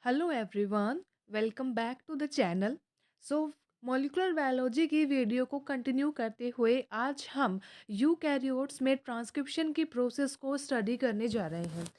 Hello everyone, welcome back to the channel. So molecular biology की video को continue करते हुए आज हम यूकैरियोट्स में ट्रांसक्रिप्शन की प्रोसेस को स्टडी करने जा रहे हैं।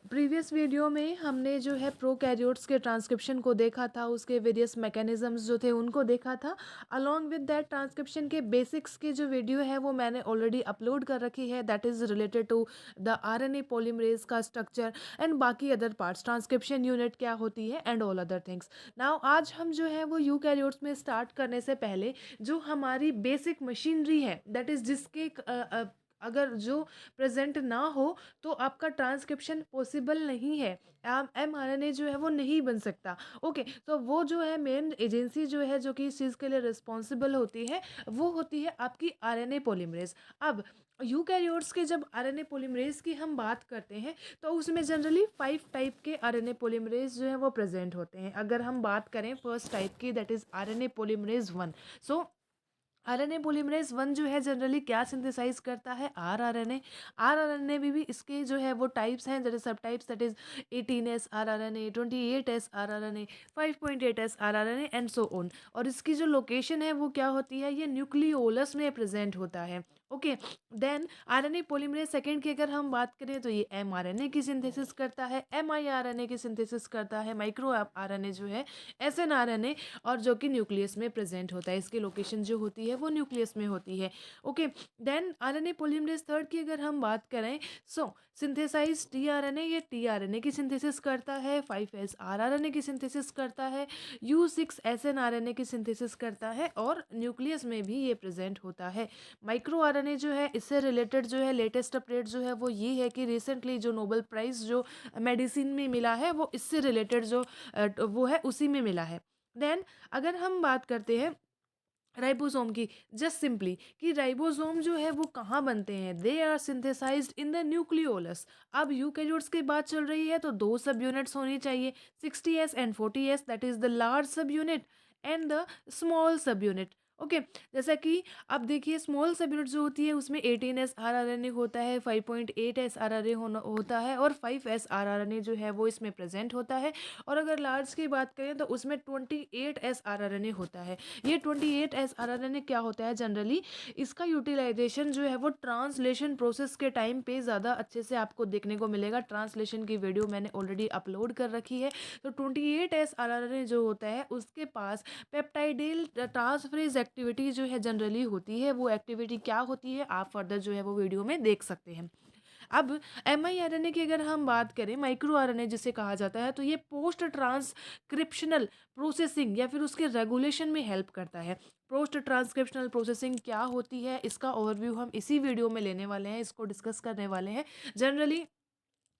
प्रीवियस वीडियो में हमने जो है प्रोकैरियोट्स के ट्रांसक्रिप्शन को देखा था, उसके वेरियस मैकेनिज्म्स जो थे उनको देखा था। अलॉन्ग विद दैट ट्रांसक्रिप्शन के बेसिक्स की जो वीडियो है वो मैंने ऑलरेडी अपलोड कर रखी है, that is related to the RNA polymerase का स्ट्रक्चर एंड बाकी अदर पार्ट्स, ट्रांसक्रिप्शन यूनिट क्या होती है and all other things. Now आज हम जो है वो यूकैरियोट्स में स्टार्ट करने से पहले जो हमारी बेसिक मशीनरी है, दैट इज जिसके अगर जो प्रेजेंट ना हो तो आपका ट्रांसक्रिप्शन पॉसिबल नहीं है। mRNA जो है वो नहीं बन सकता। ओके, तो वो जो है मेन एजेंसी जो है जो कि इस चीज़ के लिए रिस्पॉन्सिबल होती है वो होती है आपकी आरएनए पॉलीमरेज। अब यूकैरियोट्स के जब आरएनए पॉलीमरेज की हम बात करते हैं तो उसमें जनरली 5 टाइप के आरएनए पॉलीमरेज जो है वो प्रेजेंट होते हैं। अगर हम बात करें फर्स्ट टाइप की, that is RNA polymerase 1। So RNA polymerase 1 जो है जनरली क्या सिंथेसाइज करता है, आर आर एन ए में भी इसके जो है वो टाइप्स हैं, जैसे सब types, that is 18S RRNA, 28S RRNA, 5.8S RRNA and so on. और इसकी जो लोकेशन है वो क्या होती है, ये न्यूक्लियोलस में प्रेजेंट होता है। Okay, then RNA polymerase second की अगर हम बात करें तो ये mRNA की सिंथेसिस करता है, miRNA की सिंथेसिस करता है, माइक्रो आरएनए जो है snRNA, और जो कि न्यूक्लियस में प्रेजेंट होता है। इसकी लोकेशन जो होती है वो न्यूक्लियस में होती है। Okay, then RNA polymerase third की अगर हम बात करें, सो सिंथेसाइज टीआरएनए, ये टीआरएनए की सिंथेसिस करता है, 5S RRNA की सिंथेसिस करता है, U6 SNRNA की सिंथेसिस करता है, और न्यूक्लियस में भी ये प्रेजेंट होता है। माइक्रो आरएनए जो है इससे रिलेटेड जो है लेटेस्ट अपडेट जो है वो ये है कि रिसेंटली जो नोबेल प्राइज़ जो मेडिसिन में मिला है वो इससे रिलेटेड जो वो है उसी में मिला है। देन अगर हम बात करते हैं राइबोसोम की, जस्ट सिंपली कि राइबोसोम जो है वो कहाँ बनते हैं, they are synthesized in the nucleolus. अब यूकैरियोट्स की बात चल रही है तो दो सब यूनिट्स होनी चाहिए, 60S and 40S, that is the large सब यूनिट एंड द स्मॉल सब यूनिट। ओके, जैसा कि अब देखिए स्मॉल सब यूनिट जो होती है उसमें 18S RRNA होता है, 5.8S RRA होता है, और 5S RRNA जो है वो इसमें प्रेजेंट होता है। और अगर लार्ज की बात करें तो उसमें 28S RRNA होता है। ये 28S RRNA क्या होता है जनरली, इसका यूटिलाइजेशन जो है वो ट्रांसलेशन प्रोसेस के टाइम पे ज़्यादा अच्छे से आपको देखने को मिलेगा। ट्रांसलेशन की वीडियो मैंने ऑलरेडी अपलोड कर रखी है। तो 28S RRNA जो होता है उसके पास पेप्टाइडिल ट्रांसफरेज एक्टिविटी जो है जनरली होती है। वो एक्टिविटी क्या होती है आप फर्दर जो है वो वीडियो में देख सकते हैं। अब mRNA की अगर हम बात करें, माइक्रो आरएनए जिसे कहा जाता है, तो ये पोस्ट ट्रांसक्रिप्शनल प्रोसेसिंग या फिर उसके रेगुलेशन में हेल्प करता है। पोस्ट ट्रांसक्रिप्शनल प्रोसेसिंग क्या होती है इसका ओवरव्यू हम इसी वीडियो में लेने वाले हैं, इसको डिस्कस करने वाले हैं। जनरली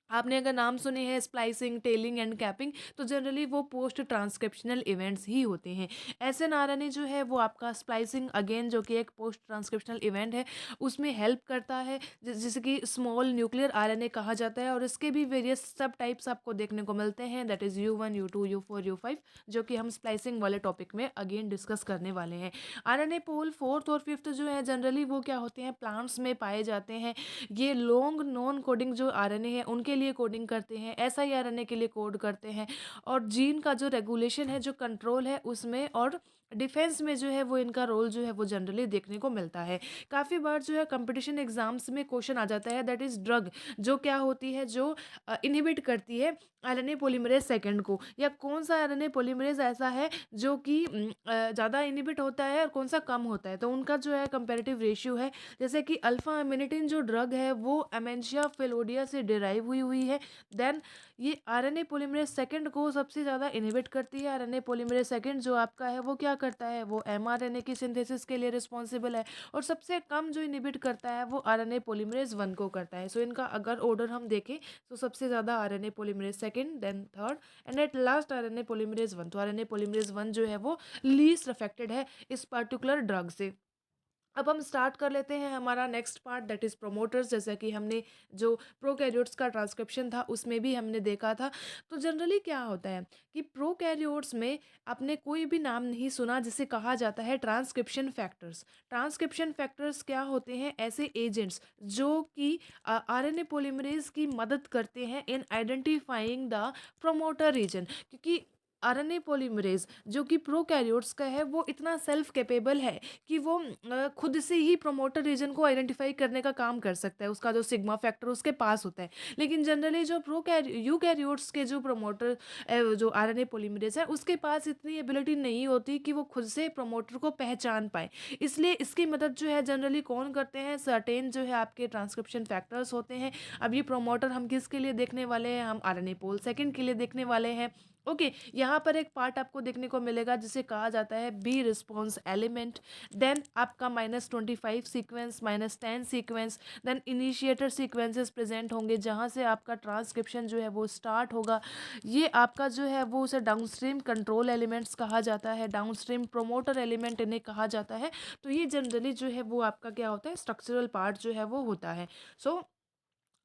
आपने अगर नाम सुने हैं स्प्लाइसिंग, टेलिंग एंड कैपिंग, तो जनरली वो पोस्ट ट्रांसक्रिप्शनल इवेंट्स ही होते हैं। एसएनआरएनए जो है वो आपका स्प्लाइसिंग, अगेन जो कि एक पोस्ट ट्रांसक्रिप्शनल इवेंट है, उसमें हेल्प करता है, जिसे कि स्मॉल न्यूक्लियर आरएनए कहा जाता है। और इसके भी वेरियस सब टाइप्स आपको देखने को मिलते हैं, that is U1, U2, U4, U5, जो कि हम स्प्लाइसिंग वाले टॉपिक में अगेन डिस्कस करने वाले हैं। आरएनए पोल फोर्थ और फिफ्थ जो है जनरली वो क्या होते हैं, प्लांट्स में पाए जाते हैं। ये लॉन्ग नॉन कोडिंग जो आरएनए है उनके लिए कोडिंग करते हैं, siRNA के लिए कोड करते हैं, और जीन का जो रेगुलेशन है, जो कंट्रोल है उसमें, और डिफेंस में जो है वो इनका रोल जो है वो जनरली देखने को मिलता है। काफ़ी बार जो है कंपटीशन एग्जाम्स में क्वेश्चन आ जाता है, दैट इज़ ड्रग जो क्या होती है, जो इनहिबिट करती है आरएनए पॉलीमरेज सेकंड को, या कौन सा आरएनए पॉलीमरेज ऐसा है जो कि ज़्यादा इनहिबिट होता है और कौन सा कम होता है, तो उनका जो है कंपेरेटिव रेशियो है। जैसे कि अल्फा एमिनिटिन जो ड्रग है वो अमेंशिया फेलोडिया से डिराइव हुई है। देन ये आरएनए पॉलीमरेज सेकंड को सबसे ज़्यादा इनहिबिट करती है। आरएनए पॉलीमरेज सेकंड जो आपका है वो क्या करता है, वो एमआरएनए की सिंथेसिस के लिए रिस्पॉन्सिबल है, और सबसे कम जो इनहिबिट करता है वो आरएनए पॉलीमरेज 1 को करता है। सो इनका अगर ऑर्डर हम देखें तो सबसे ज़्यादा RNA polymerase second, then third, and at last RNA polymerase 1। तो आरएनए पॉलीमरेज 1 जो है वो लीस्ट अफेक्टेड है इस पर्टिकुलर ड्रग से। अब हम स्टार्ट कर लेते हैं हमारा next part, that is promoters. जैसा कि हमने जो प्रोकैरियोट्स का ट्रांसक्रिप्शन था उसमें भी हमने देखा था। तो जनरली क्या होता है कि प्रोकैरियोट्स में आपने कोई भी नाम नहीं सुना जिसे कहा जाता है ट्रांसक्रिप्शन फैक्टर्स। ट्रांसक्रिप्शन फैक्टर्स क्या होते हैं? ऐसे एजेंट्स जो कि आरएनए पॉलीमरेज की मदद करते हैं in identifying the promoter region. क्योंकि आरएनए पॉलीमरेज जो कि प्रोकैरियोट्स का है वो इतना सेल्फ कैपेबल है कि वो खुद से ही प्रोमोटर रीजन को आइडेंटिफाई करने का काम कर सकता है। उसका जो सिग्मा फैक्टर उसके पास होता है। लेकिन जनरली जो यूकैरियोट्स के जो प्रोमोटर जो आरएनए पॉलीमरेज है उसके पास इतनी एबिलिटी नहीं होती कि वो खुद से प्रोमोटर को पहचान पाए। इसलिए इसकी मदद जो है जनरली कौन करते हैं? सर्टेन जो है आपके ट्रांसक्रिप्शन फैक्टर्स होते हैं। अब ये प्रोमोटर हम किसके लिए देखने वाले हैं? हम आरएनए पोल सेकंड के लिए देखने वाले हैं। ओके, यहाँ पर एक पार्ट आपको देखने को मिलेगा जिसे कहा जाता है बी रिस्पॉन्स एलिमेंट। देन आपका -25 sequence, -10 sequence, then initiator sequences present होंगे जहाँ से आपका ट्रांसक्रिप्शन जो है वो स्टार्ट होगा। ये आपका जो है वो उसे डाउनस्ट्रीम कंट्रोल एलिमेंट्स कहा जाता है, डाउनस्ट्रीम प्रोमोटर एलिमेंट इन्हें कहा जाता है। तो ये जनरली जो है वो आपका क्या होता है? स्ट्रक्चरल पार्ट जो है वो होता है। सो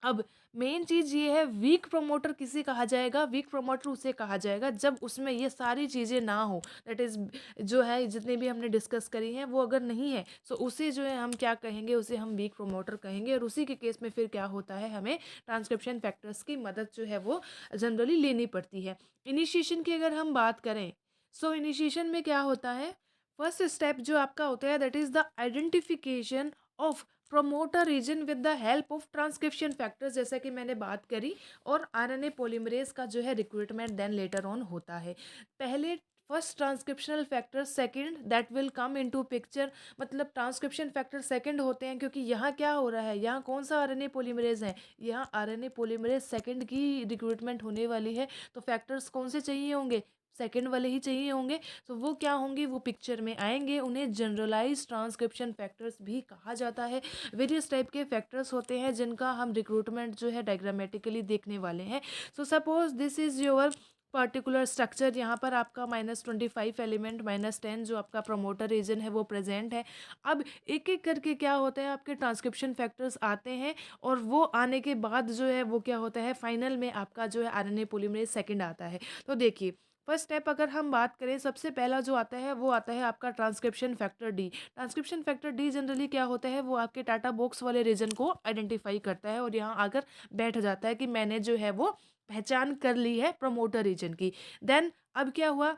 अब मेन चीज़ ये है, वीक प्रोमोटर किसे कहा जाएगा? वीक प्रोमोटर उसे कहा जाएगा जब उसमें ये सारी चीज़ें ना हो। दैट इज़ जो है जितने भी हमने डिस्कस करी हैं वो अगर नहीं है सो उसे जो है हम क्या कहेंगे? उसे हम वीक प्रोमोटर कहेंगे। और उसी के केस में फिर क्या होता है, हमें ट्रांसक्रिप्शन फैक्टर्स की मदद जो है वो जनरली लेनी पड़ती है। इनिशिएशन की अगर हम बात करें, सो इनिशिएशन में क्या होता है? फर्स्ट स्टेप जो आपका होता है that is the identification of promoter region with the help of transcription factors, जैसा कि मैंने बात करी। और आरएनए पॉलीमरेज का जो है रिक्रूटमेंट देन लेटर ऑन होता है। पहले first transcriptional factor, second that will come into picture. मतलब ट्रांसक्रिप्शन फैक्टर सेकंड होते हैं क्योंकि यहाँ क्या हो रहा है, यहाँ कौन सा आरएनए पॉलीमरेज है? यहाँ आरएनए पॉलीमरेज सेकंड की रिक्रूटमेंट होने वाली है। तो फैक्टर्स कौन से चाहिए होंगे? सेकंड वाले ही चाहिए होंगे। तो वो क्या होंगे? वो पिक्चर में आएंगे। उन्हें जनरलाइज ट्रांसक्रिप्शन फैक्टर्स भी कहा जाता है। वेरियस टाइप के फैक्टर्स होते हैं जिनका हम रिक्रूटमेंट जो है डायग्रामेटिकली देखने वाले हैं। So suppose this is your particular structure. यहाँ पर आपका -25 एलिमेंट, -10 जो आपका प्रोमोटर रीजन है वो प्रेजेंट है। अब एक एक करके क्या होता है, आपके ट्रांसक्रिप्शन फैक्टर्स आते हैं और वो आने के बाद जो है वो क्या होता है, फाइनल में आपका जो है आरएनए पॉलीमरेज सेकंड आता है। तो देखिए, फर्स्ट स्टेप अगर हम बात करें, सबसे पहला जो आता है वो आता है आपका transcription factor D. Transcription factor D generally क्या होता है, वो आपके टाटा बॉक्स वाले रीजन को आइडेंटिफाई करता है और यहाँ आकर बैठ जाता है कि मैंने जो है वो पहचान कर ली है प्रमोटर रीजन की। देन अब क्या हुआ,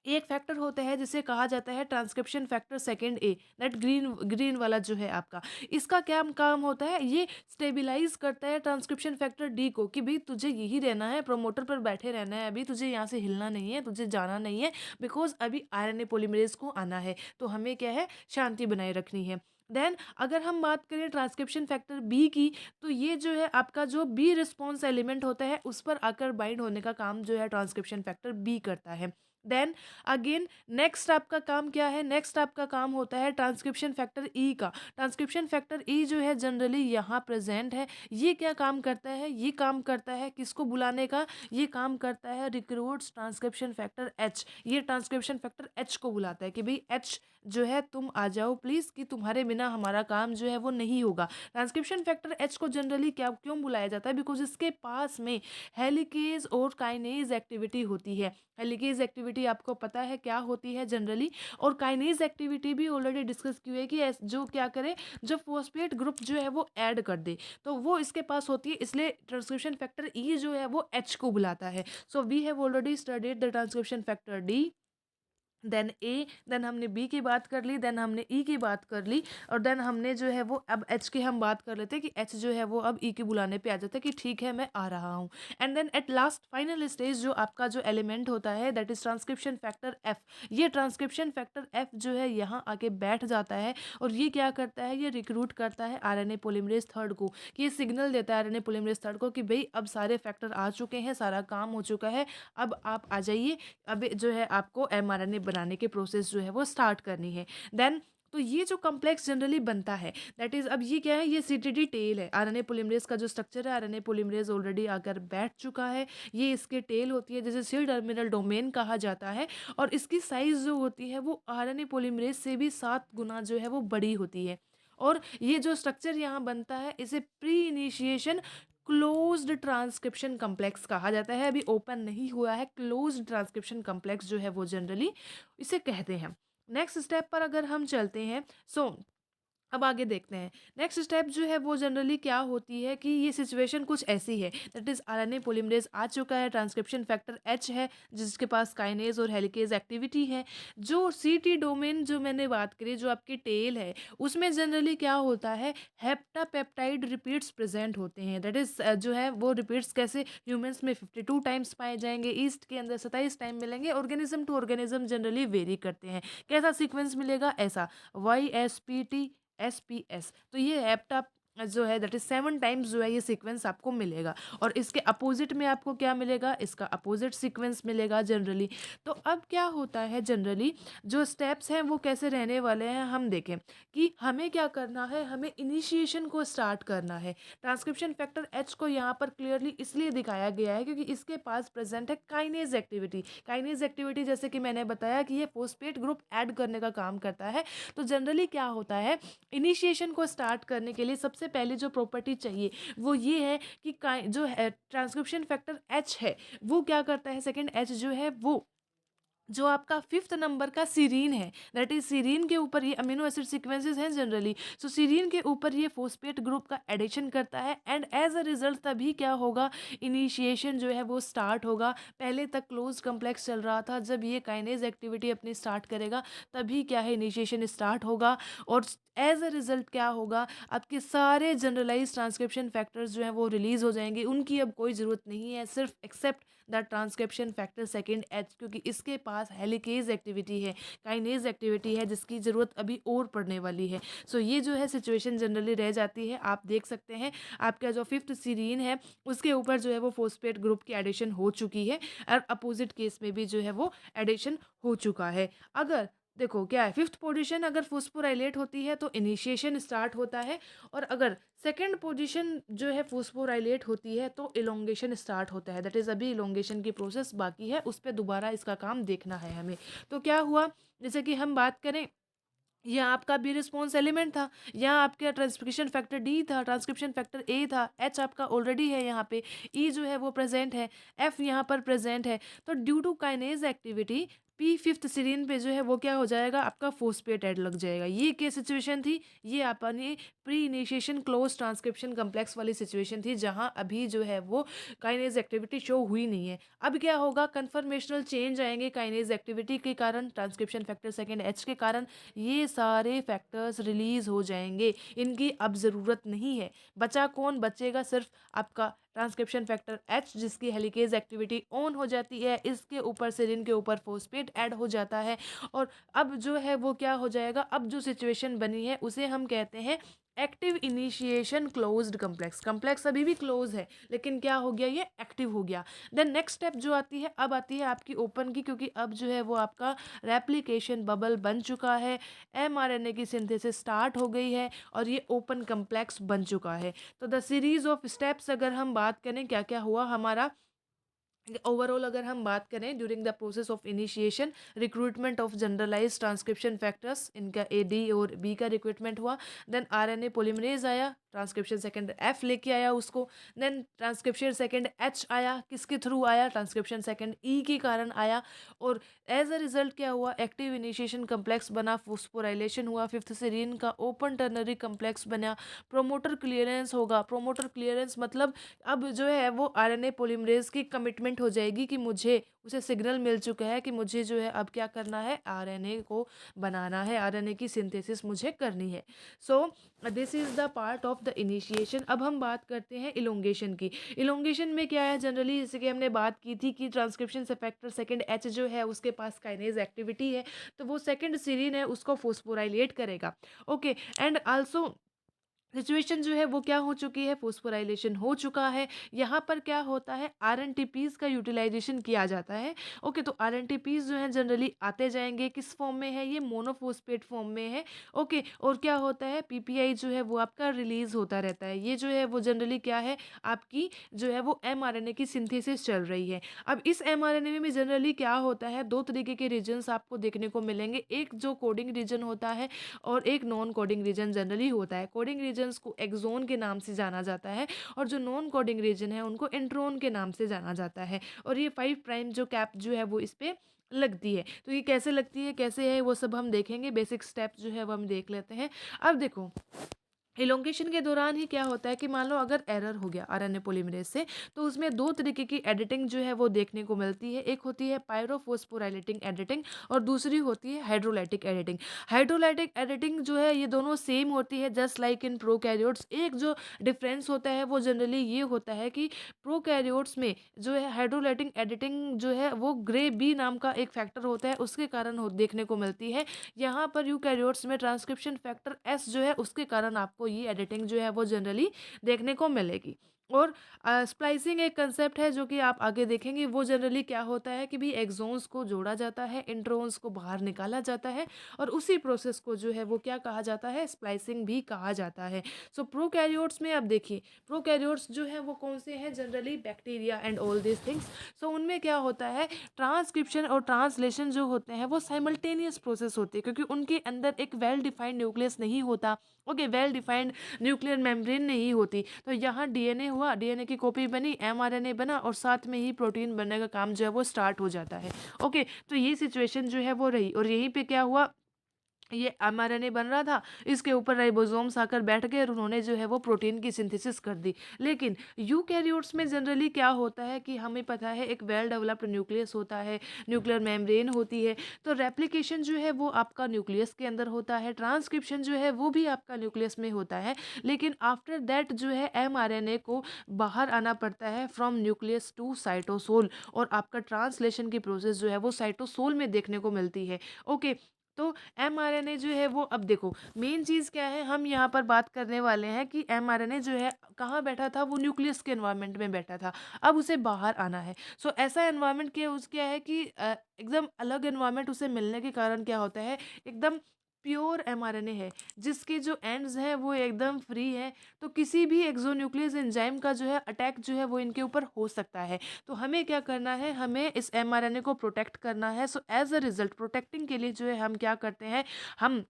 एक फैक्टर होता है जिसे कहा जाता है transcription factor second A, that green green वाला जो है आपका। इसका क्या काम होता है? ये स्टेबलाइज करता है ट्रांसक्रिप्शन फैक्टर डी को कि भाई तुझे यही रहना है, प्रोमोटर पर बैठे रहना है, अभी तुझे यहाँ से हिलना नहीं है, तुझे जाना नहीं है, बिकॉज अभी आरएनए पॉलीमरेज को आना है। तो हमें क्या है, शांति बनाए रखनी है। देन अगर हम बात करें ट्रांसक्रिप्शन फैक्टर बी की, तो ये जो है आपका जो बी रिस्पॉन्स एलिमेंट होता है उस पर आकर बाइंड होने का काम जो है ट्रांसक्रिप्शन फैक्टर बी करता है। देन अगेन नेक्स्ट आपका काम क्या है? नेक्स्ट आपका काम होता है ट्रांसक्रिप्शन फैक्टर ई का। ट्रांसक्रिप्शन फैक्टर ई जो है जनरली यहाँ प्रेजेंट है। ये क्या काम करता है? ये काम करता है किसको बुलाने का? ये काम करता है रिक्रूट्स ट्रांसक्रिप्शन फैक्टर एच। ये ट्रांसक्रिप्शन फैक्टर एच को बुलाता है कि भाई एच जो है तुम आ जाओ प्लीज़, कि तुम्हारे बिना हमारा काम जो है वो नहीं होगा। ट्रांसक्रिप्शन फैक्टर एच को जनरली क्या क्यों बुलाया जाता है? बिकॉज इसके पास में हेलिकेज और काइनेज एक्टिविटी होती है। हेलिकेज एक्टिविटी आपको पता है क्या होती है जनरली, और काइनेज एक्टिविटी भी ऑलरेडी डिस्कस की है कि जो क्या करे, जब फॉस्फेट ग्रुप जो है वो ऐड कर दे तो वो इसके पास होती है। इसलिए ट्रांसक्रिप्शन फैक्टर ई जो है वो एच को बुलाता है। So we have already studied the transcription factor D, then A, then हमने बी की बात कर ली, देन हमने ई की बात कर ली, और देन हमने जो है वो अब एच की हम बात कर लेते हैं कि एच जो है वो अब ई के बुलाने पे आ जाता है कि ठीक है मैं आ रहा हूँ। And then at last final stage जो आपका जो एलिमेंट होता है that is transcription factor F. ये ट्रांसक्रिप्शन फैक्टर एफ जो है यहाँ आके बैठ जाता है और ये क्या करता है, ये रिक्रूट करता है आरएनए पॉलीमरेज थर्ड को, कि ये सिग्नल देता है आरएनए पॉलीमरेज थर्ड को कि भाई अब सारे फैक्टर आ चुके हैं, सारा काम हो चुका है, अब आप आ जाइए, अब जो है आपको एमआरएनए बनाने की प्रोसेस जो है वो स्टार्ट करनी है। देन तो ये जो कॉम्प्लेक्स जनरली बनता है, दैट इज़ अब ये क्या है, ये सीटीडी टेल है। आरएनए पॉलीमरेज़ का जो स्ट्रक्चर है, आरएनए पॉलीमरेज़ ऑलरेडी आकर बैठ चुका है। ये इसके टेल होती है, जिसे सी टर्मिनल डोमेन कहा जाता है, और इसकी साइज़ जो होती है वो आरएनए पॉलीमरेज़ से भी 7 गुना जो है वो बड़ी होती है। और ये जो स्ट्रक्चर यहाँ बनता है, इसे pre initiation closed transcription complex कहा जाता है। अभी ओपन नहीं हुआ है, क्लोज्ड ट्रांसक्रिप्शन कॉम्प्लेक्स जो है वो जनरली इसे कहते हैं। नेक्स्ट स्टेप पर अगर हम चलते हैं, सो अब आगे देखते हैं। नेक्स्ट स्टेप जो है वो जनरली क्या होती है कि ये सिचुएशन कुछ ऐसी है, दैट इज़ आरएनए पॉलीमरेज़ आ चुका है, ट्रांसक्रिप्शन फैक्टर एच है, जिसके पास काइनेज और हेलिकेज एक्टिविटी है। जो सीटी डोमेन जो मैंने बात करी, जो आपकी टेल है, उसमें जनरली क्या होता है, हेप्टापेप्टाइड रिपीट्स प्रेजेंट होते हैं। दैट इज़ जो है वो रिपीट्स कैसे, ह्यूमंस में 52 टाइम्स पाए जाएंगे, ईस्ट के अंदर 27 टाइम मिलेंगे। Organism to organism generally vary करते हैं। कैसा सीक्वेंस मिलेगा, ऐसा YSPT SPS। तो ये हेप्टा जो है दैट इज 7 टाइम्स जो है ये सीक्वेंस आपको मिलेगा। और इसके अपोजिट में आपको क्या मिलेगा, इसका अपोजिट सीक्वेंस मिलेगा जनरली। तो अब क्या होता है, जनरली जो स्टेप्स हैं वो कैसे रहने वाले हैं, हम देखें कि हमें क्या करना है, हमें इनिशिएशन को स्टार्ट करना है। ट्रांसक्रिप्शन फैक्टर एच को यहाँ पर क्लियरली इसलिए दिखाया गया है क्योंकि इसके पास प्रेजेंट है काइनेज एक्टिविटी। काइनेज एक्टिविटी जैसे कि मैंने बताया कि ये फोस्फेट ग्रुप ऐड करने का काम करता है। तो जनरली क्या होता है, इनिशिएशन को स्टार्ट करने के लिए सबसे पहले जो प्रॉपर्टी चाहिए वो ये है कि जो है ट्रांसक्रिप्शन फैक्टर एच है, वो क्या करता है, सेकंड एच जो है वो जो आपका 5th नंबर का सीरीन है, दैट इज सीरीन के ऊपर, ये अमीनो एसिड सीक्वेंसेस हैं जनरली, सो सीरीन के ऊपर ये फोस्फेट ग्रुप का एडिशन करता है। एंड एज अ रिजल्ट तभी क्या होगा, इनिशिएशन जो है वो स्टार्ट होगा। पहले तक क्लोज कम्प्लेक्स चल रहा था, जब ये काइनेज एक्टिविटी अपनी स्टार्ट करेगा तभी क्या है, इनिशिएशन स्टार्ट होगा। और एज अ रिजल्ट क्या होगा, आपके सारे जनरलाइज ट्रांसक्रिप्शन फैक्टर्स जो हैं वो रिलीज हो जाएंगे, उनकी अब कोई ज़रूरत नहीं है, सिर्फ except the transcription factor second H, क्योंकि इसके पास हेलिकेज एक्टिविटी है, काइनेज एक्टिविटी है, जिसकी ज़रूरत अभी और पड़ने वाली है। सो ये जो है सिचुएशन जनरली रह जाती है। आप देख सकते हैं आपका जो 5th सीरीन है उसके ऊपर जो है वो फोस्फेट ग्रुप की एडिशन हो चुकी है, और अपोजिट केस में भी जो है वो एडिशन हो चुका है। अगर देखो क्या है, 5th पोजीशन अगर फॉस्फोराइलेट होती है तो इनिशिएशन स्टार्ट होता है, और अगर सेकेंड पोजीशन जो है फॉस्फोराइलेट होती है तो इलोंगेशन स्टार्ट होता है। दैट इज़ अभी इलोंगेशन की प्रोसेस बाकी है, उस पर दोबारा इसका काम देखना है हमें। तो क्या हुआ, जैसे कि हम बात करें, यहाँ आपका बी रिस्पॉन्स एलिमेंट था, यहाँ आपका ट्रांसक्रिप्शन फैक्टर डी था, ट्रांसक्रिप्शन फैक्टर ए था, एच आपका ऑलरेडी है यहाँ पे, ई जो है वो प्रेजेंट है, एफ यहाँ पर प्रेजेंट है। तो due to kinase activity P 5th serine पे जो है वो क्या हो जाएगा, आपका फोस्फेट ऐड लग जाएगा। ये क्या सिचुएशन थी, ये अपनी pre initiation close transcription complex वाली सिचुएशन थी, जहाँ अभी जो है वो काइनेज एक्टिविटी शो हुई नहीं है। अब क्या होगा, कन्फर्मेशनल चेंज आएंगे काइनेज एक्टिविटी के कारण, ट्रांसक्रिप्शन फैक्टर सेकेंड एच के कारण, ये सारे फैक्टर्स रिलीज हो जाएंगे, इनकी अब ज़रूरत नहीं है। बचा कौन, बचेगा सिर्फ आपका ट्रांसक्रिप्शन फैक्टर एच, जिसकी हेलिकेज एक्टिविटी ऑन हो जाती है, इसके ऊपर सेरीन के ऊपर फोस्फेट ऐड हो जाता है। और अब जो है वो क्या हो जाएगा, अब जो सिचुएशन बनी है उसे हम कहते हैं active initiation closed complex. Complex अभी भी क्लोज है लेकिन क्या हो गया, ये एक्टिव हो गया। देन नेक्स्ट स्टेप जो आती है, अब आती है आपकी ओपन की, क्योंकि अब जो है वो आपका रेप्लिकेशन बबल बन चुका है, mRNA की सिंथेसिस स्टार्ट हो गई है, और ये ओपन कम्प्लेक्स बन चुका है। तो द सीरीज ऑफ स्टेप्स अगर हम बात करें क्या क्या हुआ हमारा, ओवरऑल अगर हम बात करें, during the process of initiation, recruitment of generalize transcription factors, इनका AD और B का रिक्रूटमेंट हुआ। देन RNA पॉलीमरेज आया, ट्रांसक्रिप्शन सेकंड F लेके आया उसको। देन ट्रांसक्रिप्शन सेकंड H आया, किसके थ्रू आया, ट्रांसक्रिप्शन सेकंड E के कारण आया। और एज अ रिजल्ट क्या हुआ, एक्टिव इनिशिएशन कम्प्लेक्स बना, फॉस्फोराइलेशन हुआ, 5th सीरीन का ओपन टर्नरी कम्प्लेक्स बना, प्रोमोटर क्लियरेंस होगा। प्रोमोटर क्लियरेंस मतलब अब जो है वो RNA पॉलीमरेज की कमिटमेंट हो जाएगी कि मुझे, उसे सिग्नल मिल चुका है कि मुझे जो है अब क्या करना है, RNA को बनाना है, RNA की सिंथेसिस मुझे करनी है। So this is the part of the initiation. अब हम बात करते हैं इलोंगेशन की। इलोंगेशन में क्या है जनरली, जैसे कि हमने बात की थी कि ट्रांसक्रिप्शन से फैक्टर सेकंड H जो है उसके पास काइनेज एक्टिविटी है, तो वो सेकंड सीरीन है उसको फॉस्फोराइलेट करेगा। ओके, एंड आल्सो सिचुएशन जो है वो क्या हो चुकी है, फोस्फोराइलेशन हो चुका है। यहाँ पर क्या होता है, आरएनटीपीज़ का यूटिलाइजेशन किया जाता है। ओके, तो आरएनटीपीज़ जो हैं जनरली आते जाएँगे, किस फॉर्म में है, ये मोनोफॉस्फेट फॉर्म में है। ओके, और क्या होता है, पीपीआई जो है वो आपका रिलीज़ होता रहता है। ये जो है वो जनरली क्या है, आपकी जो है वो एमआरएनए की सिंथेसिस चल रही है। अब इस एमआरएनए में जनरली क्या होता है, 2 तरीके के रीजन्स आपको देखने को मिलेंगे। एक जो कोडिंग रीजन होता है और एक नॉन कोडिंग रीजन जनरली होता है। कोडिंग रीजन्स को एक्सोन के नाम से जाना जाता है और जो नॉन कोडिंग रीजन है उनको इंट्रोन के नाम से जाना जाता है। और ये 5 प्राइम जो कैप जो है वो इस पे लगती है। तो ये कैसे लगती है, कैसे है, वो सब हम देखेंगे। बेसिक स्टेप जो है वो हम देख लेते हैं। अब देखो, एलोंगेशन के दौरान ही क्या होता है कि मान लो अगर एरर हो गया आरएनए पॉलीमरेज से, तो उसमें 2 तरीके की एडिटिंग जो है वो देखने को मिलती है। एक होती है पायरोफॉस्फोराइलेटिंग एडिटिंग और दूसरी होती है हाइड्रोलाइटिक एडिटिंग। हाइड्रोलाइटिक एडिटिंग जो है ये दोनों सेम होती है, जस्ट लाइक इन प्रोकैरियोट्स। एक जो डिफरेंस होता है वो जनरली ये होता है कि प्रोकैरियोट्स में जो है हाइड्रोलाइटिक एडिटिंग जो है वो ग्रे बी नाम का एक फैक्टर होता है, उसके कारण देखने को मिलती है। यहाँ पर यूकैरियोट्स में ट्रांसक्रिप्शन फैक्टर एस जो है उसके कारण आपको ये एडिटिंग जो है वो जनरली देखने को मिलेगी। और स्प्लाइसिंग एक कंसेप्ट है जो कि आप आगे देखेंगे। वो जनरली क्या होता है कि भी एक्सोन्स को जोड़ा जाता है, इंट्रोन्स को बाहर निकाला जाता है और उसी प्रोसेस को जो है वो क्या कहा जाता है, स्प्लाइसिंग भी कहा जाता है। सो प्रोकैरियोट्स में अब देखिए, प्रोकैरियोट्स जो है वो कौन से हैं, generally bacteria and all this things. So उनमें क्या होता है, ट्रांसक्रिप्शन और ट्रांसलेशन जो होते हैं वो साइमल्टेनियस प्रोसेस होती है, क्योंकि उनके अंदर एक वेल डिफाइंड न्यूक्लियस नहीं होता। Okay, well defined nuclear membrane नहीं होती। तो यहाँ डीएनए हुआ, डीएनए की कॉपी बनी, एमआरएनए बना और साथ में ही प्रोटीन बनने का काम जो है वो स्टार्ट हो जाता है। ओके, तो ये सिचुएशन जो है वो रही और यहीं पे क्या हुआ, ये एमआरएनए बन रहा था, इसके ऊपर राइबोसोम्स आकर बैठ गए और उन्होंने जो है वो प्रोटीन की सिंथेसिस कर दी। लेकिन यूकैरियोट्स में जनरली क्या होता है कि हमें पता है एक वेल डेवलप्ड न्यूक्लियस होता है, न्यूक्लियर मेम्ब्रेन होती है। तो रेप्लिकेशन जो है वो आपका न्यूक्लियस के अंदर होता है, ट्रांसक्रिप्शन जो है वो भी आपका न्यूक्लियस में होता है। लेकिन आफ्टर दैट जो है एमआरएनए को बाहर आना पड़ता है फ्रॉम न्यूक्लियस टू साइटोसोल, और आपका ट्रांसलेशन की प्रोसेस जो है वो साइटोसोल में देखने को मिलती है। ओके, तो एमआरएनए जो है वो, अब देखो मेन चीज़ क्या है, हम यहाँ पर बात करने वाले हैं कि एमआरएनए जो है कहाँ बैठा था, वो न्यूक्लियस के एनवायरनमेंट में बैठा था। अब उसे बाहर आना है। सो ऐसा एनवायरनमेंट क्या है कि एकदम अलग एनवायरनमेंट उसे मिलने के कारण क्या होता है, एकदम प्योर एमआरएनए है जिसके जो एंड्स हैं वो एकदम फ्री है। तो किसी भी एक्सोन्यूक्लियस एंजाइम का जो है अटैक जो है वो इनके ऊपर हो सकता है। तो हमें क्या करना है, हमें इस एमआरएनए को प्रोटेक्ट करना है। So as a result protecting के लिए जो है हम क्या करते हैं, हम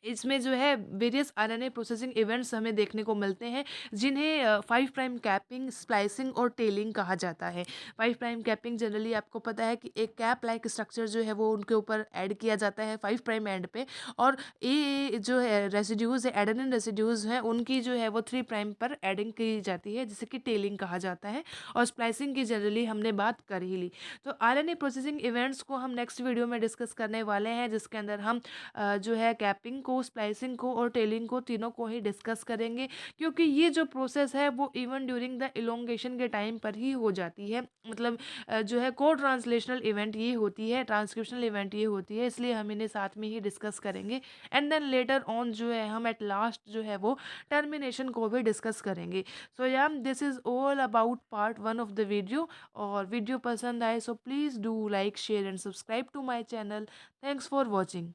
इसमें जो है वेरियस आरएनए प्रोसेसिंग इवेंट्स हमें देखने को मिलते हैं, जिन्हें 5 प्राइम कैपिंग, स्प्लाइसिंग और टेलिंग कहा जाता है। 5 प्राइम कैपिंग जनरली आपको पता है कि एक कैप लाइक स्ट्रक्चर जो है वो उनके ऊपर ऐड किया जाता है 5 प्राइम एंड पे, और ए जो है रेसिड्यूज़ है, एडेनिन रेसिड्यूज़ हैं, उनकी जो है वो 3 प्राइम पर एडिंग की जाती है, जिसे कि टेलिंग कहा जाता है। और स्प्लाइसिंग की जनरली हमने बात कर ही ली। तो आरएनए प्रोसेसिंग इवेंट्स को हम नेक्स्ट वीडियो में डिस्कस करने वाले हैं, जिसके अंदर हम जो है कैपिंग को, स्प्लाइसिंग को और टेलिंग को, तीनों को ही डिस्कस करेंगे। क्योंकि ये जो प्रोसेस है वो इवन ड्यूरिंग द इलोंगेशन के टाइम पर ही हो जाती है। मतलब जो है को ट्रांसलेशनल इवेंट ये होती है, ट्रांसक्रिप्शनल इवेंट ये होती है, इसलिए हम इन्हें साथ में ही डिस्कस करेंगे। एंड देन लेटर ऑन जो है हम एट लास्ट जो है वो टर्मिनेशन को भी डिस्कस करेंगे। So yeah this is all about part 1 of the video. और वीडियो पसंद आए so please do like, share and subscribe to my channel. Thanks for watching.